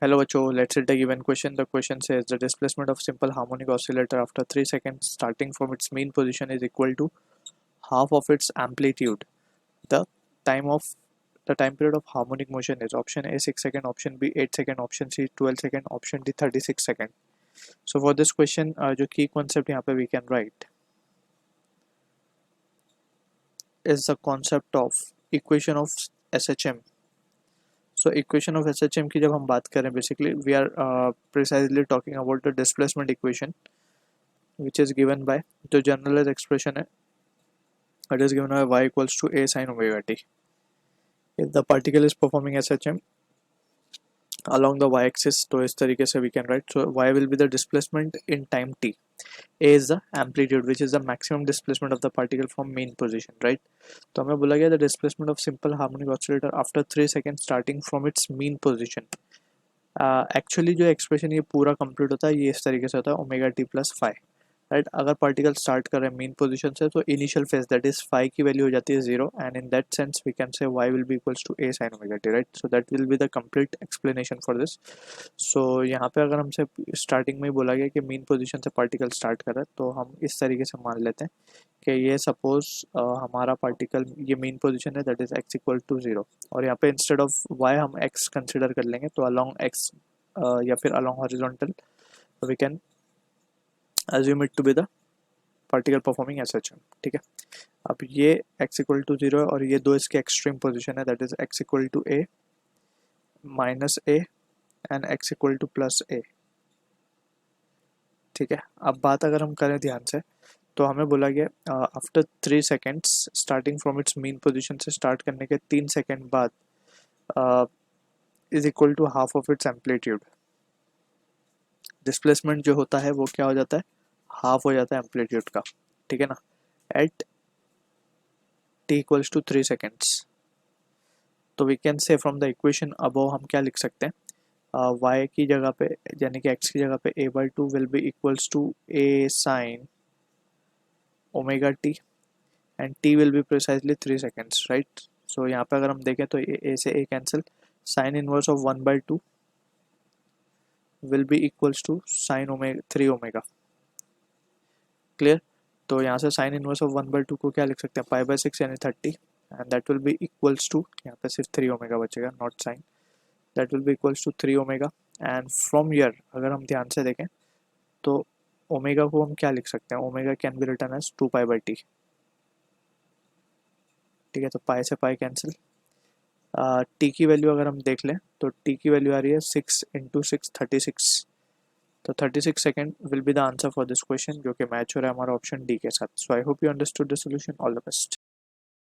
Hello बच्चों, let's read the given question. The question says the displacement of simple harmonic oscillator after 3 seconds starting from its mean position is equal to half of its amplitude. The time of the time period of harmonic motion is option A 6 second, option B 8 second, option C 12 second, option D 36 second. So for this question, जो key concept यहाँ पे we can write is the concept of equation of SHM. So equation of SHM की जब हम बात करें, basically we are precisely talking about the displacement equation which is given by, जो generalized expression है, it is given by y equals to a sin omega t. If the particle is performing SHM along the y-axis, तो इस तरीके से we can write. So y will be the displacement in time t. A is the amplitude which is the maximum displacement of the particle from mean position, right? तो हमें बोला गया the displacement of simple harmonic oscillator after 3 seconds starting from its mean position. Actually जो expression ये पूरा complete होता है ये इस तरीके से होता है omega t plus five, right. अगर पार्टिकल स्टार्ट कर रहे हैं मीन पोजीशन से तो initial phase that is five की वैल्यू हो जाती है zero, and in that sense we can say y will be equals to a sine omega t, right. So that will be the complete explanation for this. So यहाँ पे अगर हमसे starting में ही बोला गया कि मीन पोजीशन से particle start कर रहा है तो हम इस तरीके से मान लेते हैं कि ये सपोज हमारा पार्टिकल ये मीन पोजीशन है that is x equal to zero, और यहाँ पे इंस्टेड ऑफ वाई हम एक्स कंसिडर कर लेंगे. तो अलॉन्ग एक्स या फिर along horizontal we can assume it to be the particle performing SHM. ठीक है. अब ये x इक्वल टू जीरो है और ये दो इसके एक्सट्रीम पोजीशन है that is x equal to a minus a and x equal to plus a. ठीक है. अब बात अगर हम करें ध्यान से तो हमें बोला गया after 3 seconds starting from its mean position से स्टार्ट करने के 3 सेकेंड बाद is equal to half of its amplitude. Displacement जो होता है वो क्या हो जाता है, हाफ हो जाता है एम्पलीट्यूड का. ठीक है ना. At t equals to 3 seconds. तो we can say from the equation above हम क्या लिख सकते हैं, y की जगह पे यानी कि x की जगह पे a/2 will be equals to a sine omega t and t will be precisely 3 seconds, right. So यहाँ पे अगर हम देखें तो a से a cancel, sine inverse of 1/2 will be equals to sine omega 3 omega. Clear. तो यहाँ से साइन इनवर्स ऑफ 1/2 को क्या लिख सकते हैं, π/6 यानी 30, and that will be equals to, यहाँ पे सिर्फ 3 ओमेगा बचेगा not sine, that will be equals to 3 omega. And from here अगर हम ध्यान से देखें तो ओमेगा को हम क्या लिख सकते हैं, omega can be written as 2π/t. ठीक है. तो पाई से पाई कैंसिल. टी की वैल्यू अगर हम देख लें तो टी की वैल्यू आ रही है 6 इंटू 6 36. तो 36 second will be the answer for this question जो कि मैच हो रहा है हमारा ऑप्शन डी के साथ. So I hope you understood the solution. All the best.